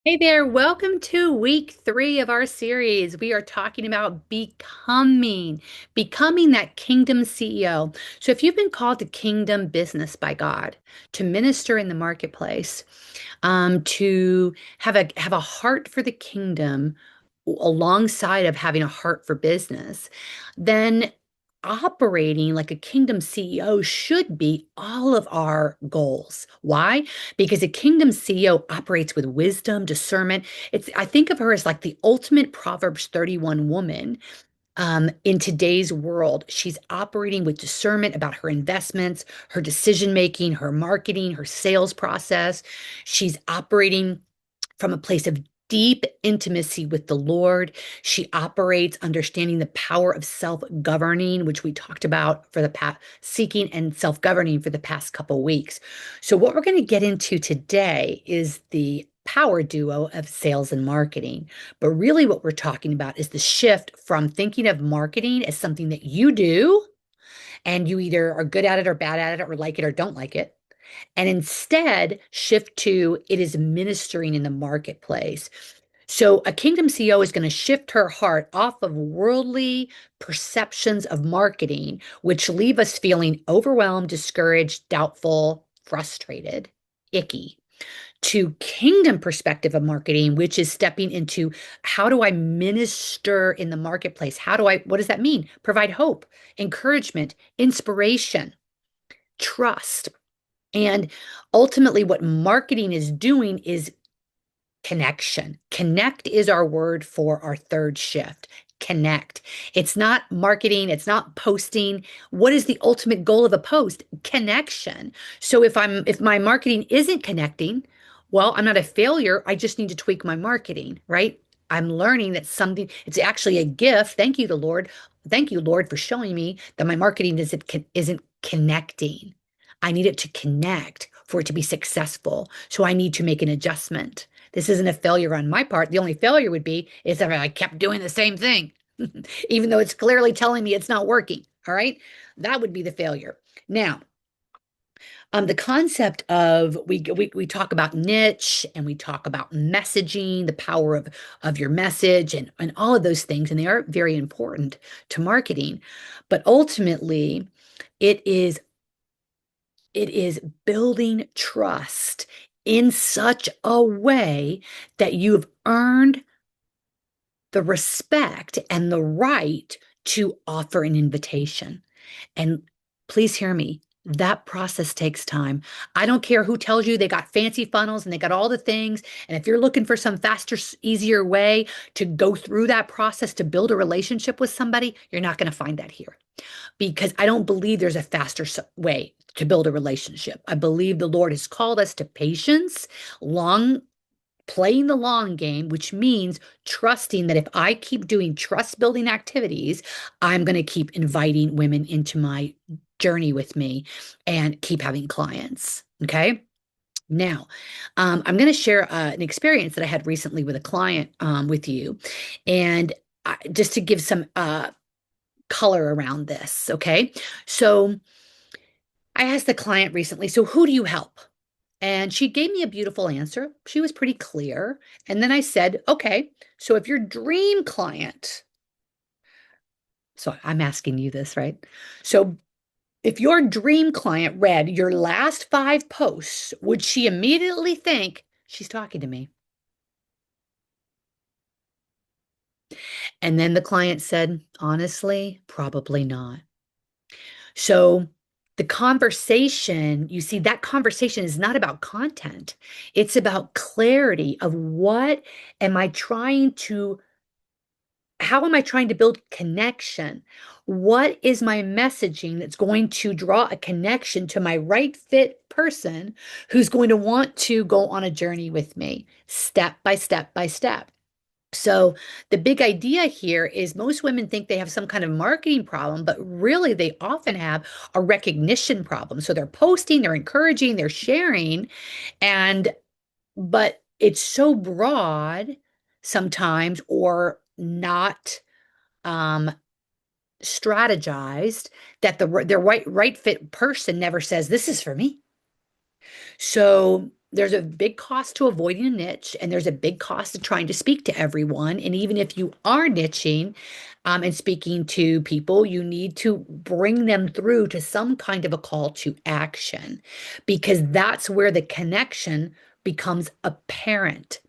Hey there, welcome to week three of our series. We are talking about becoming that kingdom CEO. So, if you've been called to kingdom business by God, to minister in the marketplace, to have a heart for the kingdom alongside of having a heart for business, then operating like a kingdom CEO should be all of our goals. Why? Because a kingdom CEO operates with wisdom, discernment. I think of her as like the ultimate Proverbs 31 woman. In today's world, she's operating with discernment about her investments, her decision making, her marketing, her sales process. She's operating from a place of deep intimacy with the Lord. She operates understanding the power of self-governing, which we talked about for the past, seeking and self-governing for the past couple weeks. So what we're going to get into today is the power duo of sales and marketing. But really what we're talking about is the shift from thinking of marketing as something that you do and you either are good at it or bad at it or like it or don't like it, and instead shift to it is ministering in the marketplace. So a kingdom CEO is going to shift her heart off of worldly perceptions of marketing, which leave us feeling overwhelmed, discouraged, doubtful, frustrated, icky, to kingdom perspective of marketing, which is stepping into how do I minister in the marketplace? What does that mean? Provide hope, encouragement, inspiration, trust. And ultimately, what marketing is doing is connection. Connect is our word for our third shift. Connect. It's not marketing, it's not posting. What is the ultimate goal of a post? Connection. So if my marketing isn't connecting, well, I'm not a failure. I just need to tweak my marketing, right? I'm learning that something, it's actually a gift. Thank you, the Lord. Thank you, Lord, for showing me that my marketing isn't connecting. I need it to connect for it to be successful. So I need to make an adjustment. This isn't a failure on my part. The only failure would be is if I kept doing the same thing, even though it's clearly telling me it's not working. All right. That would be the failure. Now, the concept of we talk about niche and we talk about messaging, the power of your message and all of those things, and they are very important to marketing. But ultimately, it is it is building trust in such a way that you've earned the respect and the right to offer an invitation. And please hear me. That process takes time. I don't care who tells you they got fancy funnels and they got all the things. And if you're looking for some faster, easier way to go through that process to build a relationship with somebody, you're not going to find that here because I don't believe there's a faster way to build a relationship. I believe the Lord has called us to patience, long playing the long game, which means trusting that if I keep doing trust building activities, I'm going to keep inviting women into my journey with me and keep having clients. Okay. Now, I'm going to share an experience that I had recently with a client with you. And just to give some color around this. Okay. So I asked the client recently, so who do you help? And she gave me a beautiful answer. She was pretty clear. And then I said, okay, so if your dream client, so I'm asking you this, right? So if your dream client read your last five posts, would she immediately think she's talking to me? And then the client said, honestly, probably not. So the conversation, you see, that conversation is not about content. It's about clarity of how am I trying to build connection? What is my messaging that's going to draw a connection to my right fit person who's going to want to go on a journey with me, step by step by step? So the big idea here is most women think they have some kind of marketing problem, but really they often have a recognition problem. So they're posting, they're encouraging, they're sharing, and but it's so broad sometimes or not um strategized that their right fit person never says this is for me. So there's a big cost to avoiding a niche, and there's a big cost to trying to speak to everyone. And even if you are niching, and speaking to people, you need to bring them through to some kind of a call to action, because that's where the connection becomes apparent.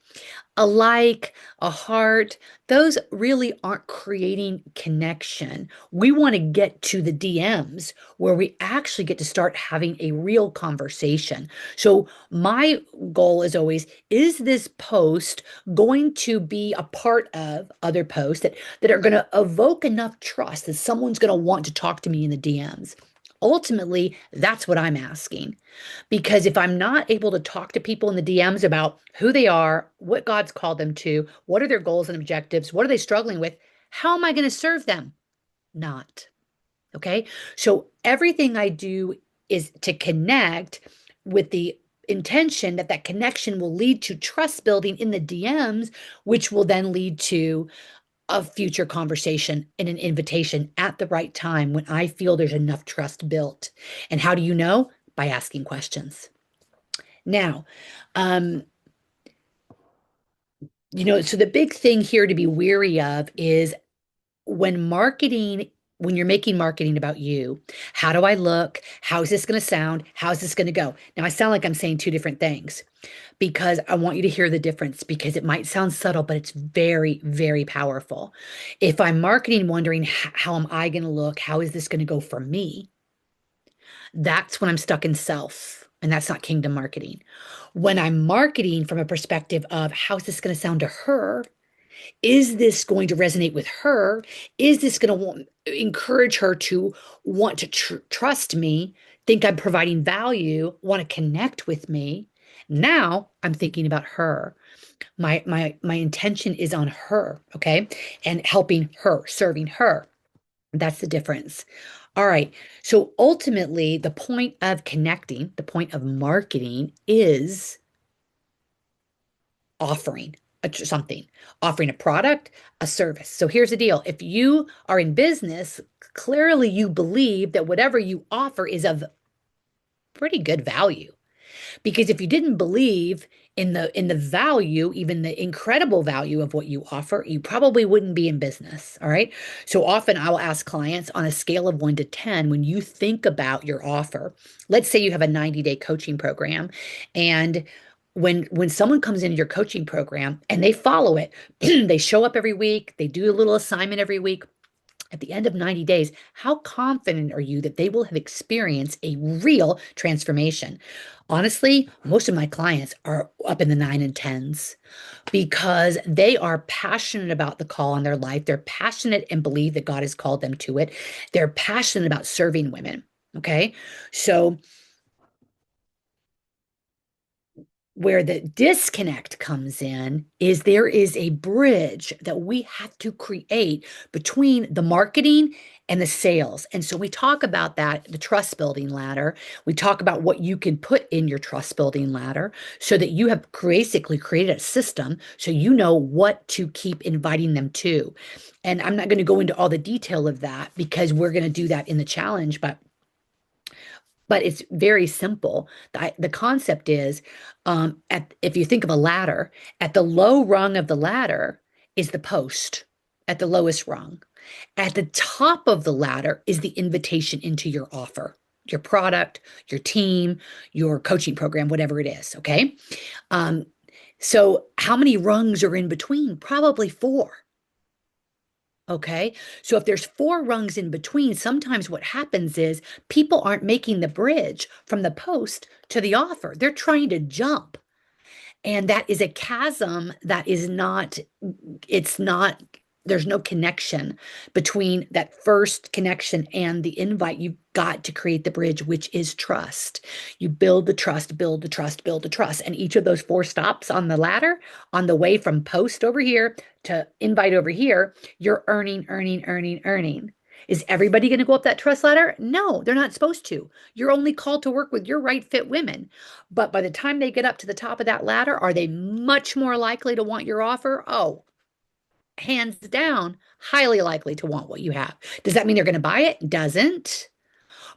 A like, a heart, those really aren't creating connection. We want to get to the DMs where we actually get to start having a real conversation. So, my goal is always, is this post going to be a part of other posts that are going to evoke enough trust that someone's going to want to talk to me in the DMs? Ultimately, that's what I'm asking. Because if I'm not able to talk to people in the DMs about who they are, what God's called them to, what are their goals and objectives, what are they struggling with, how am I going to serve them? Not. Okay. So everything I do is to connect with the intention that that connection will lead to trust building in the DMs, which will then lead to a future conversation and an invitation at the right time when I feel there's enough trust built. And how do you know? By asking questions. Now, um, so the big thing here to be weary of is when marketing, when you're making marketing about you, how do I look? How is this going to sound? How is this going to go? Now, I sound like I'm saying two different things because I want you to hear the difference, because it might sound subtle, but it's very, very powerful. If I'm marketing wondering, how am I going to look? How is this going to go for me? That's when I'm stuck in self, and that's not kingdom marketing. When I'm marketing from a perspective of, how's this going to sound to her? Is this going to resonate with her? Is this going to encourage her to want to trust me, think I'm providing value, want to connect with me? Now I'm thinking about her. My intention is on her, okay? And helping her, serving her. That's the difference. All right. So ultimately, the point of connecting, the point of marketing is offering something, offering a product, a service. So here's the deal. If you are in business, clearly you believe that whatever you offer is of pretty good value. Because if you didn't believe in the value, even the incredible value of what you offer, you probably wouldn't be in business. All right. So often I will ask clients on a scale of 1 to 10, when you think about your offer, let's say you have a 90-day coaching program, and when someone comes into your coaching program and they follow it, they show up every week, they do a little assignment every week. At the end of 90 days, how confident are you that they will have experienced a real transformation? Honestly, most of my clients are up in the 9 and 10s because they are passionate about the call on their life. They're passionate and believe that God has called them to it. They're passionate about serving women. Okay. So where the disconnect comes in is there is a bridge that we have to create between the marketing and the sales. And so we talk about that, the trust building ladder. We talk about what you can put in your trust building ladder so that you have basically created a system so you know what to keep inviting them to. And I'm not going to go into all the detail of that because we're going to do that in the challenge, but it's very simple. The concept is, if you think of a ladder, at the low rung of the ladder is the post, at the lowest rung. At the top of the ladder is the invitation into your offer, your product, your team, your coaching program, whatever it is. Okay. Um, so how many rungs are in between? Probably four. Okay. So if there's four rungs in between, sometimes what happens is people aren't making the bridge from the post to the offer. They're trying to jump. And that is a chasm that is not, it's not, there's no connection between that first connection and the invite. You've got to create the bridge, which is trust. You build the trust, build the trust, build the trust. And each of those four stops on the ladder, on the way from post over here to invite over here, you're earning, earning, earning, earning. Is everybody going to go up that trust ladder? No, they're not supposed to. You're only called to work with your right fit women. But by the time they get up to the top of that ladder, are they much more likely to want your offer? Oh, hands down, highly likely to want what you have. Does that mean they're going to buy it? Doesn't.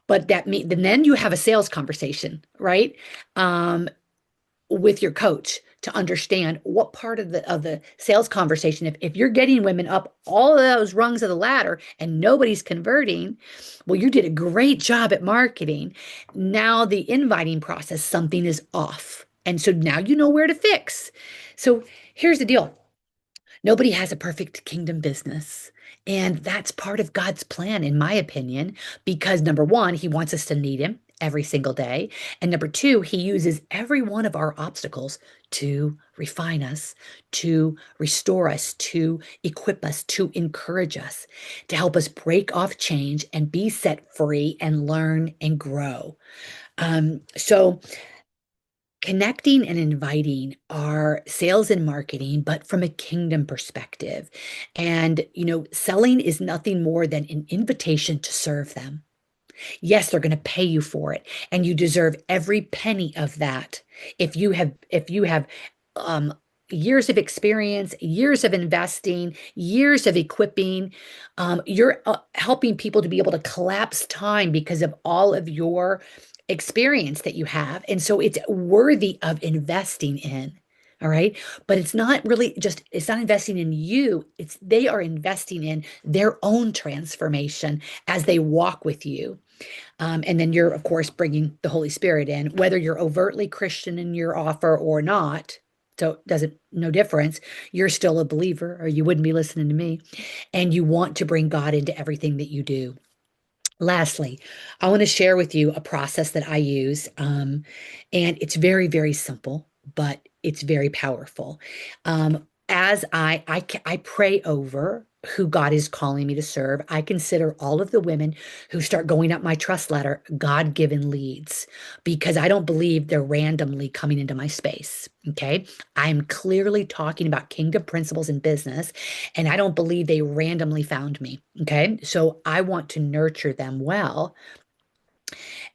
But that mean then you have a sales conversation, right? Um, with your coach to understand what part of the sales conversation, if you're getting women up all of those rungs of the ladder and nobody's converting, well, you did a great job at marketing. Now the inviting process, something is off. And so now you know where to fix. So here's the deal. Nobody has a perfect kingdom business. And that's part of God's plan, in my opinion, because number one, he wants us to need him every single day. And number two, he uses every one of our obstacles to refine us, to restore us, to equip us, to encourage us, to help us break off change and be set free and learn and grow. So connecting and inviting are sales and marketing, but from a kingdom perspective. And, selling is nothing more than an invitation to serve them. Yes, they're going to pay you for it, and you deserve every penny of that. If you have um years of experience, years of investing, years of equipping, you're helping people to be able to collapse time because of all of your experience that you have. And so it's worthy of investing in. All right. But it's not investing in you. They are investing in their own transformation as they walk with you. And then you're, of course, bringing the Holy Spirit in, whether you're overtly Christian in your offer or not. So it doesn't, no difference. You're still a believer, or you wouldn't be listening to me. And you want to bring God into everything that you do. Lastly, I want to share with you a process that I use. And it's very, very simple, but it's very powerful. As I pray over who God is calling me to serve, I consider all of the women who start going up my trust ladder God-given leads because I don't believe they're randomly coming into my space. Okay. I'm clearly talking about kingdom principles in business, and I don't believe they randomly found me. Okay. So I want to nurture them well.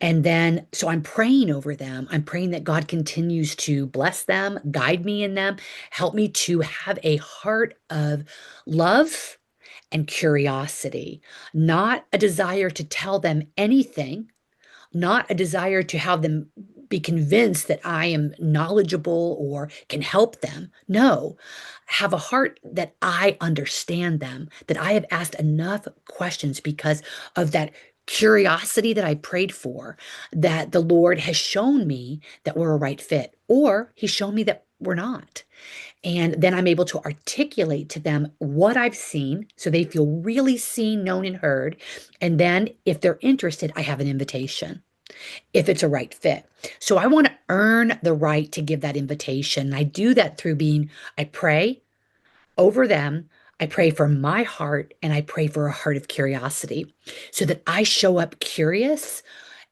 And then, so I'm praying over them. I'm praying that God continues to bless them, guide me in them, help me to have a heart of love and curiosity, not a desire to tell them anything, not a desire to have them be convinced that I am knowledgeable or can help them. No, have a heart that I understand them, that I have asked enough questions because of that curiosity that I prayed for, that the Lord has shown me that we're a right fit, or He's shown me that we're not. And then I'm able to articulate to them what I've seen so they feel really seen, known, and heard. And then if they're interested, I have an invitation if it's a right fit. So I want to earn the right to give that invitation. I do that through I pray over them. I pray for my heart and I pray for a heart of curiosity so that I show up curious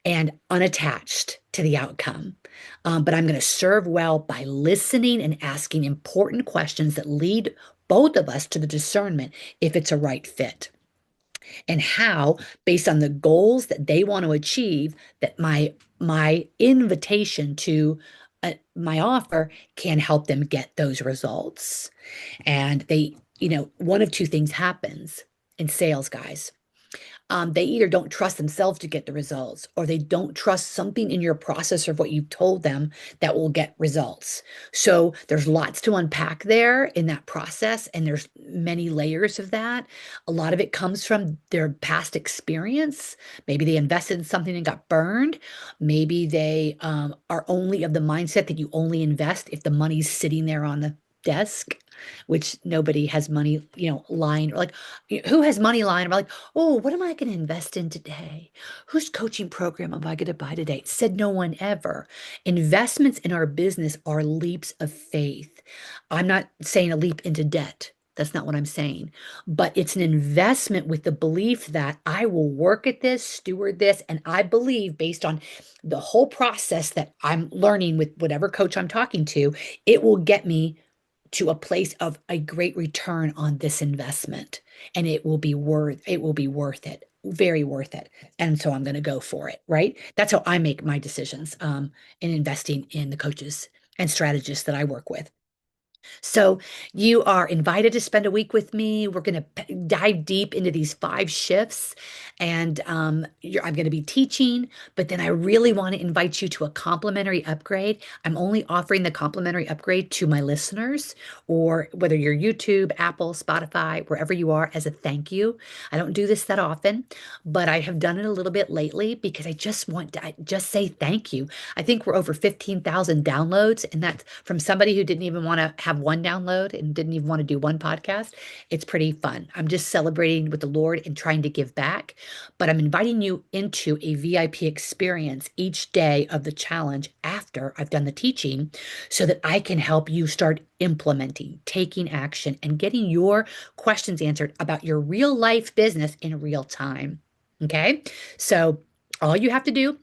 and unattached to the outcome. But I'm going to serve well by listening and asking important questions that lead both of us to the discernment if it's a right fit and how, based on the goals that they want to achieve, that my invitation to my offer can help them get those results. And one of two things happens in sales, guys. They either don't trust themselves to get the results, or they don't trust something in your process or what you've told them that will get results. So there's lots to unpack there in that process, and there's many layers of that. A lot of it comes from their past experience. Maybe they invested in something and got burned. Maybe they are only of the mindset that you only invest if the money's sitting there on the desk, which nobody has money, lying, or like who has money lying? I'm like, oh, what am I going to invest in today? Whose coaching program am I going to buy today? Said no one ever. Investments in our business are leaps of faith. I'm not saying a leap into debt. That's not what I'm saying. But it's an investment with the belief that I will work at this, steward this, and I believe based on the whole process that I'm learning with whatever coach I'm talking to, it will get me to a place of a great return on this investment, and it will be worth it, very worth it. And so I'm going to go for it, right? That's how I make my decisions in investing in the coaches and strategists that I work with. So you are invited to spend a week with me. We're going to dive deep into these 5 shifts, and I'm going to be teaching. But then I really want to invite you to a complimentary upgrade. I'm only offering the complimentary upgrade to my listeners, or whether you're YouTube, Apple, Spotify, wherever you are, as a thank you. I don't do this that often, but I have done it a little bit lately because I just want to just say thank you. I think we're over 15,000 downloads, and that's from somebody who didn't even want to have one download and didn't even want to do one podcast. It's pretty fun. I'm just celebrating with the Lord and trying to give back, but I'm inviting you into a VIP experience each day of the challenge after I've done the teaching so that I can help you start implementing, taking action, and getting your questions answered about your real life business in real time. Okay. So all you have to do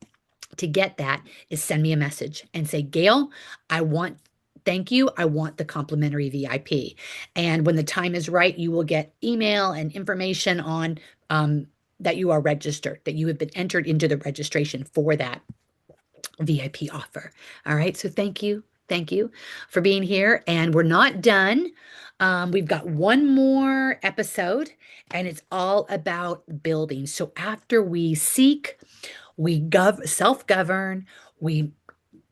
to get that is send me a message and say, Gail, I want, thank you. I want the complimentary VIP. And when the time is right, you will get email and information on that you are registered, that you have been entered into the registration for that VIP offer. All right. So thank you. Thank you for being here. And we're not done. We've got one more episode, and it's all about building. So after we seek, we self-govern, we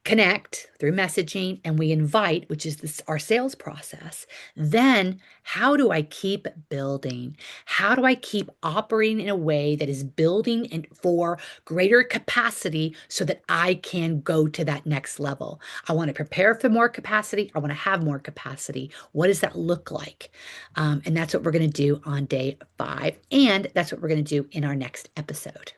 connect through messaging, and we invite, which is this our sales process. Then how do I keep building? How do I keep operating in a way that is building and for greater capacity so that I can go to that next level? I want to prepare for more capacity. I want to have more capacity. What does that look like? And that's what we're going to do on day 5, and that's what we're going to do in our next episode.